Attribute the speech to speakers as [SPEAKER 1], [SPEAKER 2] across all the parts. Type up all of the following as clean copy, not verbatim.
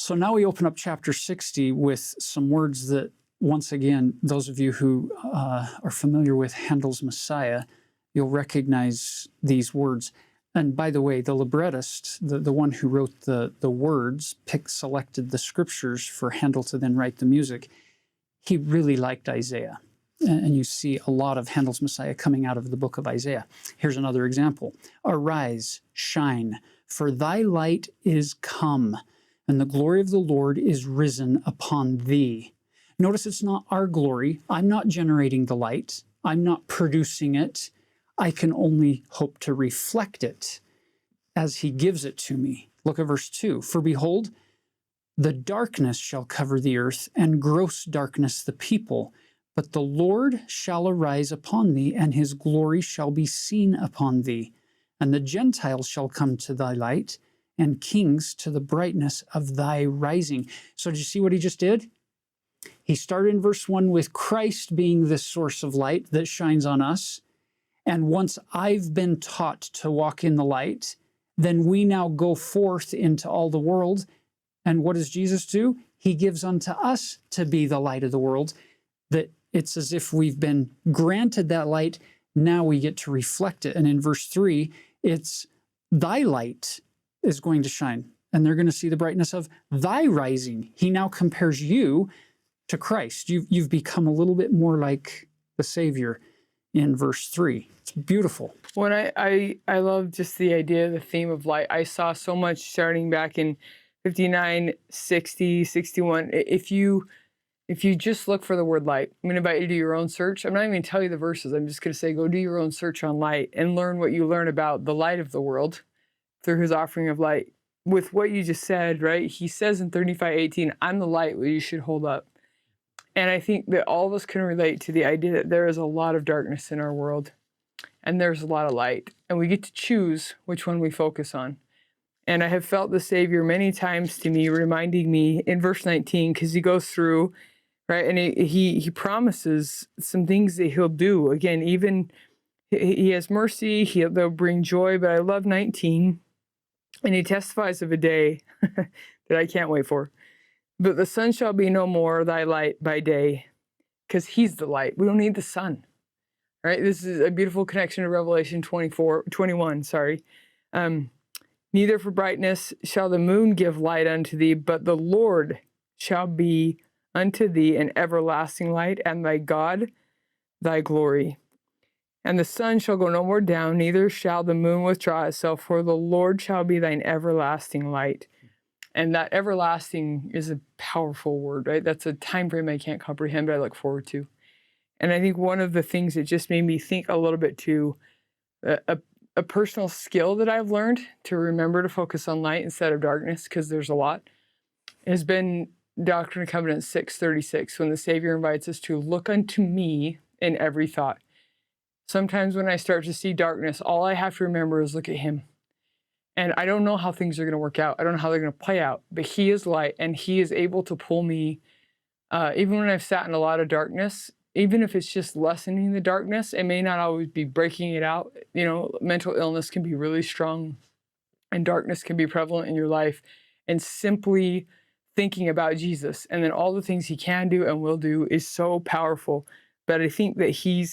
[SPEAKER 1] So now we open up chapter 60 with some words that, once again, those of you who are familiar with Handel's Messiah, you'll recognize these words. And by the way, the librettist, the one who wrote the words, selected the scriptures for Handel to then write the music, he really liked Isaiah. And you see a lot of Handel's Messiah coming out of the book of Isaiah. Here's another example. Arise, shine, for thy light is come, and the glory of the Lord is risen upon thee. Notice it's not our glory. I'm not generating the light. I'm not producing it. I can only hope to reflect it as he gives it to me. Look at verse 2. For behold, the darkness shall cover the earth, and gross darkness the people. But the Lord shall arise upon thee, and his glory shall be seen upon thee. And the Gentiles shall come to thy light, and kings to the brightness of thy rising. So did you see what he just did? He started in verse 1 with Christ being the source of light that shines on us. And once I've been taught to walk in the light, then we now go forth into all the world. And what does Jesus do? He gives unto us to be the light of the world. That it's as if we've been granted that light. Now we get to reflect it. And in verse 3, it's thy light is going to shine, and they're going to see the brightness of thy rising. He now compares you to Christ. You've become a little bit more like the Savior in verse 3. It's beautiful.
[SPEAKER 2] When I love just the idea, the theme of light. I saw so much starting back in 59, 60, 61. If you just look for the word light, I'm going to invite you to do your own search. I'm not even going to tell you the verses. I'm just going to say, go do your own search on light and learn what you learn about the light of the world through his offering of light. With what you just said, right? He says in 35:18, I'm the light that you should hold up. And I think that all of us can relate to the idea that there is a lot of darkness in our world and there's a lot of light. And we get to choose which one we focus on. And I have felt the Savior many times to me, reminding me in verse 19, because he goes through, right, and he promises some things that he'll do. Again, even he has mercy, they'll bring joy, but I love 19, and he testifies of a day that I can't wait for. But the sun shall be no more thy light by day, because he's the light. We don't need the sun, right? This is a beautiful connection to Revelation 21. Neither for brightness shall the moon give light unto thee, but the Lord shall be unto thee an everlasting light, and thy God thy glory. And the sun shall go no more down, neither shall the moon withdraw itself, for the Lord shall be thine everlasting light. And that everlasting is a powerful word, right? That's a time frame I can't comprehend, but I look forward to. And I think one of the things that just made me think a little bit to a personal skill that I've learned to remember to focus on light instead of darkness, because there's a lot, has been Doctrine and Covenants 6:36, when the Savior invites us to look unto me in every thought. Sometimes when I start to see darkness, all I have to remember is look at him. And I don't know how things are going to work out. I don't know how they're going to play out, but he is light, and he is able to pull me, even when I've sat in a lot of darkness, even if it's just lessening the darkness. It may not always be breaking it out. You know, mental illness can be really strong, and darkness can be prevalent in your life. And simply thinking about Jesus and then all the things he can do and will do is so powerful. But I think that he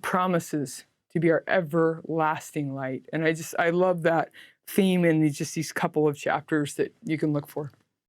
[SPEAKER 2] promises to be our everlasting light. And I love that theme in just these couple of chapters that you can look for.